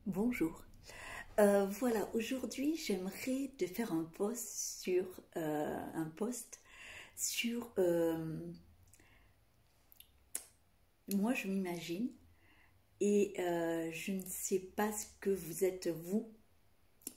Bonjour. Voilà, aujourd'hui j'aimerais te faire un post sur moi je m'imagine et je ne sais pas ce que vous êtes vous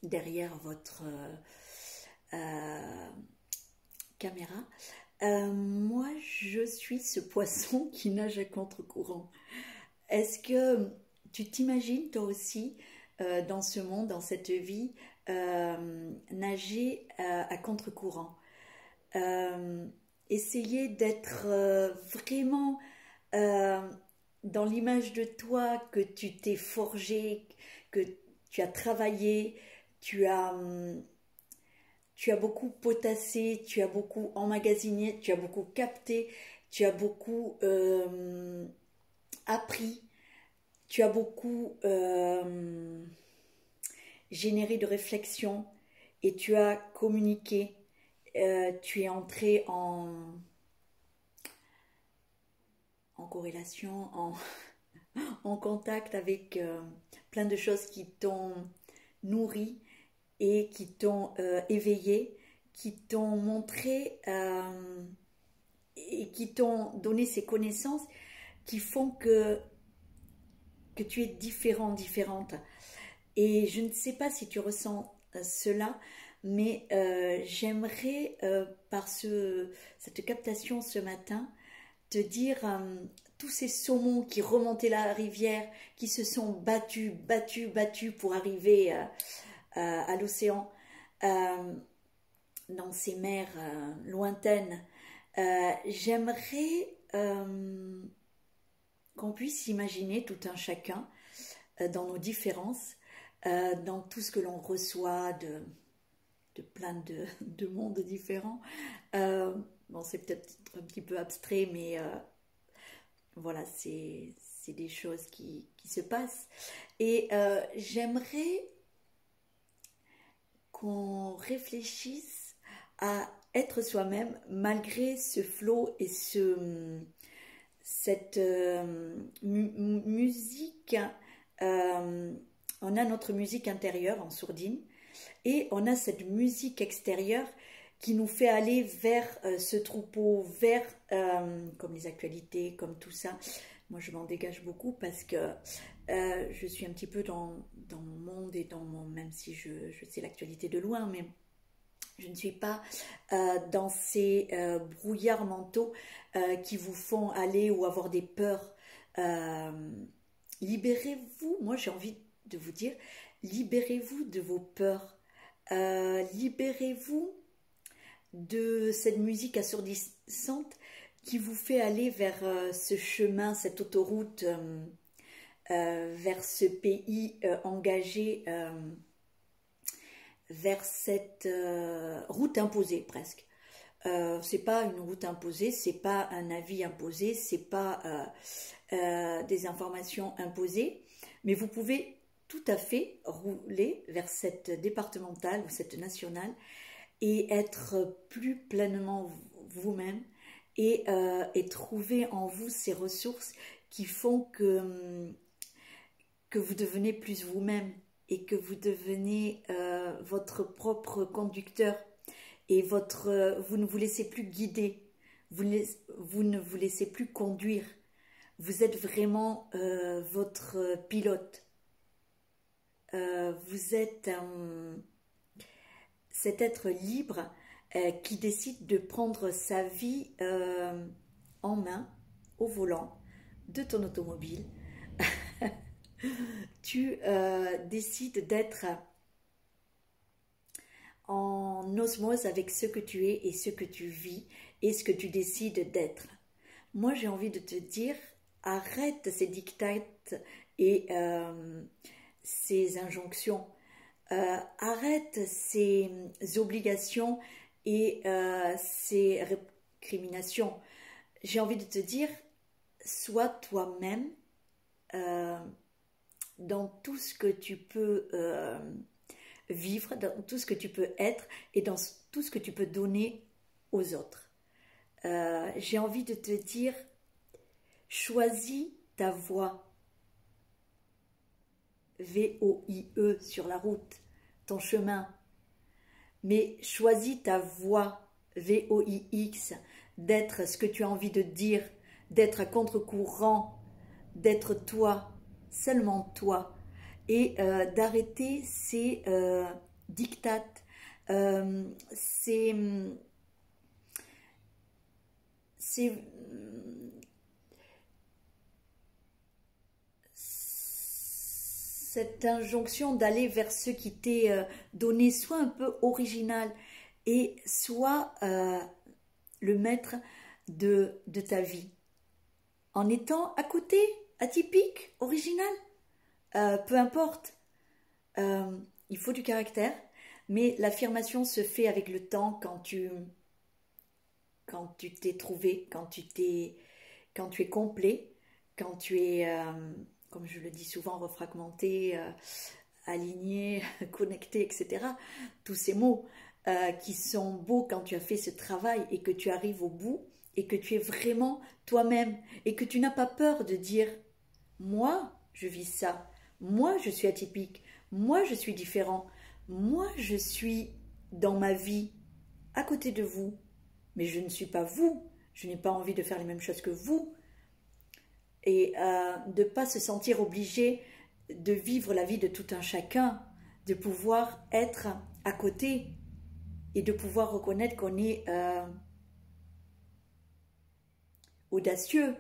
derrière votre euh, caméra. Moi je suis ce poisson qui nage à contre-courant. Est-ce que tu t'imagines toi aussi dans ce monde, dans cette vie, nager à contre-courant, euh, essayer d'être vraiment euh, dans l'image de toi que tu t'es forgé, que tu as travaillé, tu as, hum, tu as beaucoup potassé, tu as beaucoup emmagasiné, tu as beaucoup capté, tu as beaucoup appris. Tu as beaucoup généré de réflexion et tu as communiqué. Tu es entré en corrélation, en contact avec plein de choses qui t'ont nourri et qui t'ont éveillé, qui t'ont montré et qui t'ont donné ces connaissances qui font que tu es différent, différente. Et je ne sais pas si tu ressens cela, mais j'aimerais, cette captation ce matin, te dire tous ces saumons qui remontaient la rivière, qui se sont battus, battus, battus pour arriver à l'océan, euh, dans ces mers lointaines. J'aimerais qu'on puisse imaginer tout un chacun dans nos différences, dans tout ce que l'on reçoit de plein de mondes différents. Bon, c'est peut-être un petit peu abstrait, mais voilà, c'est des choses qui se passent. Et j'aimerais qu'on réfléchisse à être soi-même malgré ce flot et cette musique. euh, on a notre musique intérieure en sourdine et on a cette musique extérieure qui nous fait aller vers ce troupeau, vers comme les actualités, comme tout ça. Moi, je m'en dégage beaucoup parce que je suis un petit peu dans mon monde et dans mon, même si je sais l'actualité de loin, mais je ne suis pas dans ces brouillards mentaux qui vous font aller ou avoir des peurs. Euh, Libérez-vous, moi j'ai envie de vous dire, libérez-vous de vos peurs. Libérez-vous de cette musique assourdissante qui vous fait aller vers ce chemin, cette autoroute, vers ce pays engagé, vers cette route imposée presque. C'est pas une route imposée, c'est pas un avis imposé, c'est pas des informations imposées, mais vous pouvez tout à fait rouler vers cette départementale ou cette nationale et être plus pleinement vous-même et trouver en vous ces ressources qui font que vous devenez plus vous-même et que vous devenez votre propre conducteur et vous ne vous laissez plus guider, vous ne vous laissez plus conduire. Vous êtes vraiment votre pilote. Vous êtes cet être libre qui décide de prendre sa vie en main, au volant de ton automobile. Tu décides d'être en osmose avec ce que tu es et ce que tu vis et ce que tu décides d'être. Moi, j'ai envie de te dire, arrête ces dictates et ces injonctions. Arrête ces obligations et ces récriminations. J'ai envie de te dire, sois toi-même euh, dans tout ce que tu peux vivre, dans tout ce que tu peux être et dans tout ce que tu peux donner aux autres. J'ai envie de te dire, choisis ta voie. V-O-I-E, sur la route, ton chemin. Mais choisis ta voie, V-O-I-X, d'être ce que tu as envie de dire, d'être à contre-courant, d'être toi, seulement toi, et d'arrêter ces dictates, cette injonction d'aller vers ce qui t'est donné, soit un peu original et soit le maître de ta vie, en étant à côté, atypique, original, peu importe. Il faut du caractère, mais l'affirmation se fait avec le temps quand tu t'es trouvé, quand tu es complet, quand tu es, comme je le dis souvent, refragmenté, aligné, connecté, etc. Tous ces mots qui sont beaux quand tu as fait ce travail et que tu arrives au bout et que tu es vraiment toi-même et que tu n'as pas peur de dire « moi, je vis ça, moi, je suis atypique, moi, je suis différent, moi, je suis dans ma vie à côté de vous, mais je ne suis pas vous, je n'ai pas envie de faire les mêmes choses que vous. » Et de ne pas se sentir obligé de vivre la vie de tout un chacun, de pouvoir être à côté et de pouvoir reconnaître qu'on est audacieux,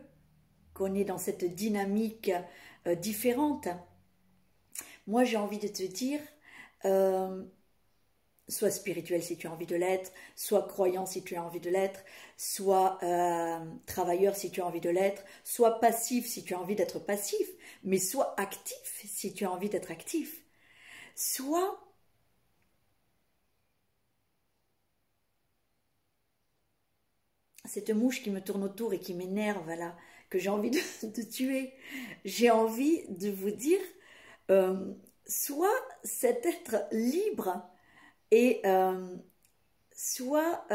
qu'on est dans cette dynamique différente. Moi, j'ai envie de te dire, sois spirituel si tu as envie de l'être, sois croyant si tu as envie de l'être, sois travailleur si tu as envie de l'être, sois passif si tu as envie d'être passif, mais sois actif si tu as envie d'être actif. Sois cette mouche qui me tourne autour et qui m'énerve là, que j'ai envie de tuer. J'ai envie de vous dire, sois cet être libre et soit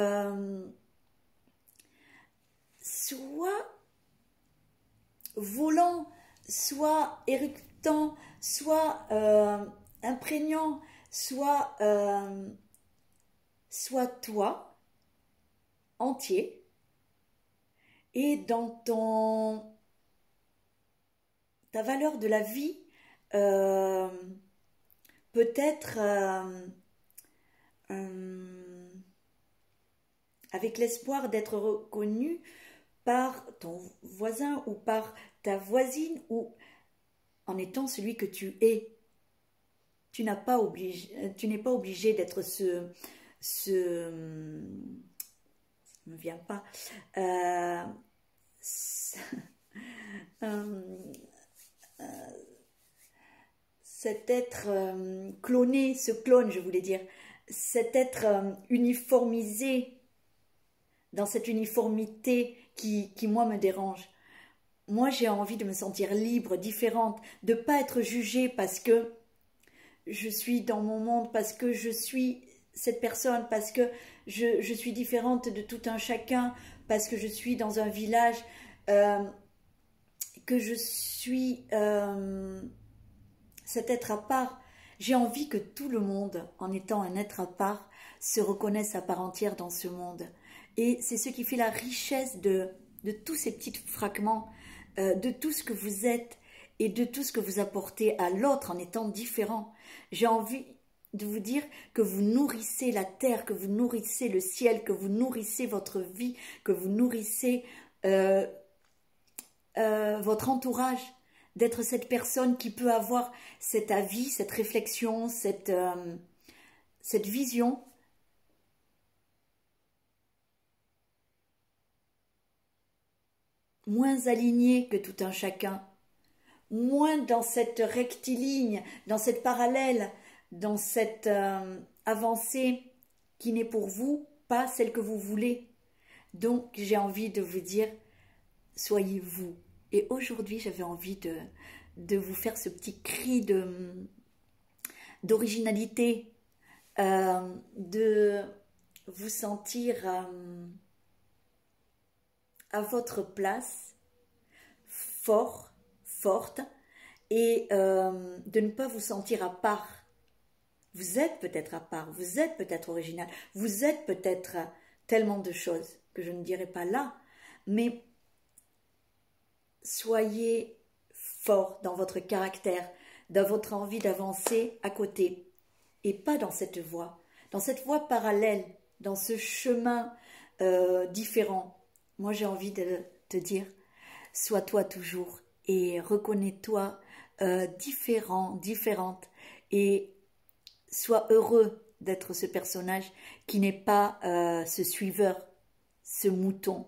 volant, soit éructant, soit imprégnant, soit toi entier, et dans ta valeur de la vie, peut-être avec l'espoir d'être reconnu par ton voisin ou par ta voisine, ou en étant celui que tu es. Tu n'es pas obligé d'être ça me vient pas, cet être cloné, ce clone, je voulais dire, cet être uniformisé, dans cette uniformité qui moi, me dérange. Moi, j'ai envie de me sentir libre, différente, de ne pas être jugée parce que je suis dans mon monde, parce que je suis cette personne, parce que je suis différente de tout un chacun, parce que je suis dans un village, que je suis cet être à part. J'ai envie que tout le monde, en étant un être à part, se reconnaisse à part entière dans ce monde. Et c'est ce qui fait la richesse de tous ces petits fragments, de tout ce que vous êtes et de tout ce que vous apportez à l'autre en étant différent. J'ai envie de vous dire que vous nourrissez la terre, que vous nourrissez le ciel, que vous nourrissez votre vie, que vous nourrissez votre entourage, d'être cette personne qui peut avoir cet avis, cette réflexion, cette vision moins alignée que tout un chacun, moins dans cette rectiligne, dans cette parallèle, dans cette avancée qui n'est pour vous pas celle que vous voulez. Donc j'ai envie de vous dire, soyez vous. Et aujourd'hui j'avais envie de vous faire ce petit cri d'originalité, de vous sentir à votre place, fort, forte, et de ne pas vous sentir à part. Vous êtes peut-être à part, vous êtes peut-être original, vous êtes peut-être tellement de choses que je ne dirai pas là, mais soyez fort dans votre caractère, dans votre envie d'avancer à côté, et pas dans cette voie parallèle, dans ce chemin différent. Moi, j'ai envie de te dire, sois toi toujours et reconnais-toi différent, différente, et sois heureux d'être ce personnage qui n'est pas ce suiveur, ce mouton,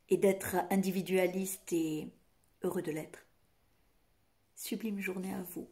et d'être individualiste et heureux de l'être. Sublime journée à vous.